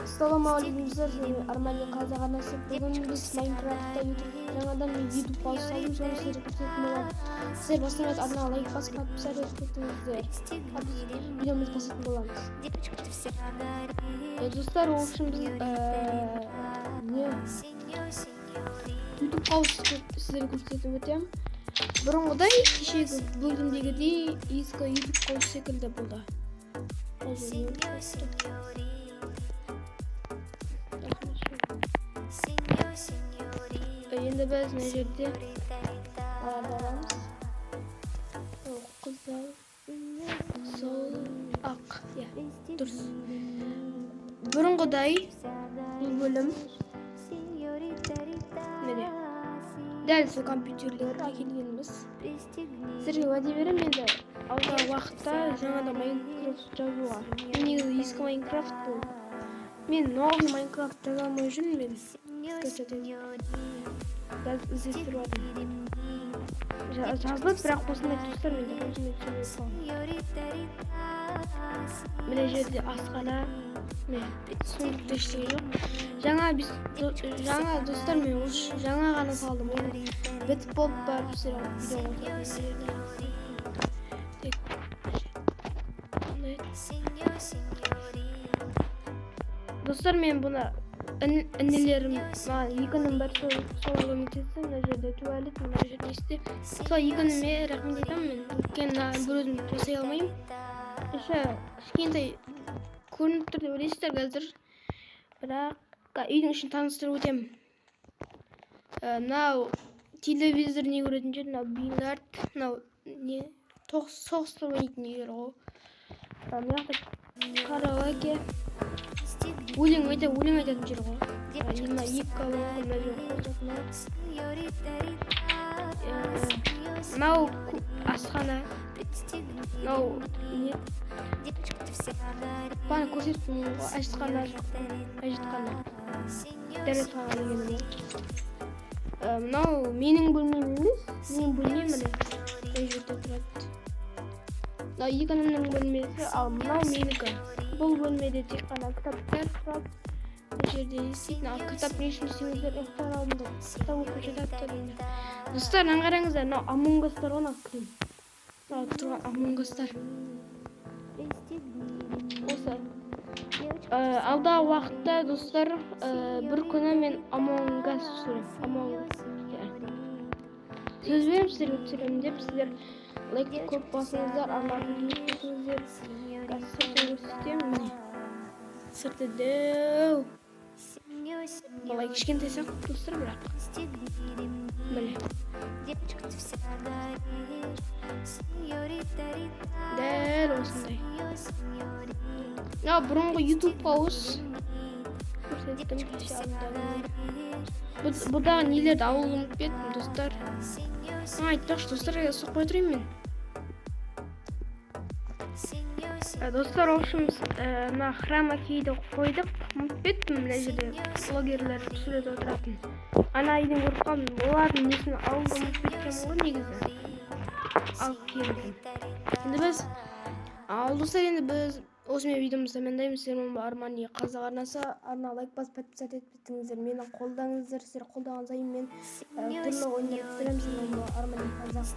Assalamualaikum Armani Қазақ анасы. Бүгін біз Майнкрафтта жаңадан YouTube бастадым, соны сіздерге көрсететін боламын. Сіздер бастан арнаға лайк басып подписаться етіңіздер. Видеомызды бастайтын боламыз. Достар, ол үшін біз YouTube паузасы сіздерге көрсетіп өтемін. Бұрынғыдай кешегі бөлімдегідей ескі YouTube паузасы секілді болды. Енді біз мына жерде аламыз. Қыздар сол ақ, дұрыс. Бұрынғыдай бұл бөлім міне дәл сол компьютерлер әкелгенбіз. Сіздерге уәде беремін, енді алдағы уақытта жаңадан Майнкрафт жазуға. Мен негізі ескі Майнкрафт бұл. Мен новый Майнкрафт жаза алмай жүрмін. Іздестіріп жатырмын. Жазылып, бірақ осындай достар менде осындай сөйлеп қалды. Мына жерде асхана, сундукта ештеңе жоқ. Жаңа достар, мен жаңа ғана салдым. Бітіп болып барып достар, мен бұны інілерім екінің бір солай көмектесті. Мына жерде туалет, мына жерде істе. Сол екініме рахмет айтамын. Мен өйткені бір өзім жасай алмаймын. Кішкентай көрініп тұр деп ойлайсыздар қазір. Бірақ үйдің ішін таныстырып өтемін. Мынау телевизор не көретін жер, мынау бильярд, мынау не соғыстырып ойнайтын жер ғой. Мына жақта караоке. Өлең айтатын жер ғой. Мына екі колонка мына жер қосатын. Мынау асхана. Мынау не? Бана көрсеттім ғой. Ажытқана. Дәретхана дегені ғой. Мынау менің бөлмем емес. Менің бөлмем міне. Мына жерде тұрады. Мынау екінімнің бөлмесі, ал мынау менікі. Бұл бөлмеде тек қана кітаптар тұрады. Бұл жерде естейтін, ал кітап не үшін десеңіздер, ұйықтар алдында кітап оқып жатады. Достар, қараңыздар, мынау Among Us'тар ғой, кілем. Мынау тұрған Among Us'тар. Осы. Алдағы уақытта, достар, бір күні мен Among Us түсіремін. Сөз берем сіздерге түсіремін деп, сіздер лайкты көп басыңыздар, арманды етіңіздер. Сыртын көрсетемін. Сырты дәу. Олай кішкентай сақ достар, бірақ міне дәл осындай. Бұрынғы YouTube пауыз көрсеттім. Бұдағы нелерді ауылы ұмытып еттім, достар. Айтпақшы, достар, соқпай тұрайын мен. Достар, оқшымыз храма кейді қойдық. Ұмытып еттім, мына жерде блогерлер түсіреді отыратын. Ана айдың көріп қалдым. Олардың несін ауылды ұмытып еттім ғой негізі. Алып келдім. Енді біз достар, енді біз осымен видеомызды мендаймыз. Сіздер Армани Қазақ арнасы. Арна лайк басып подписаться етпетіңіздер. Мені қолдаңыздар. Сіздер қолдаған сайын мен түрлі ойындар түсіремін. Сіздер Армани Қазақ.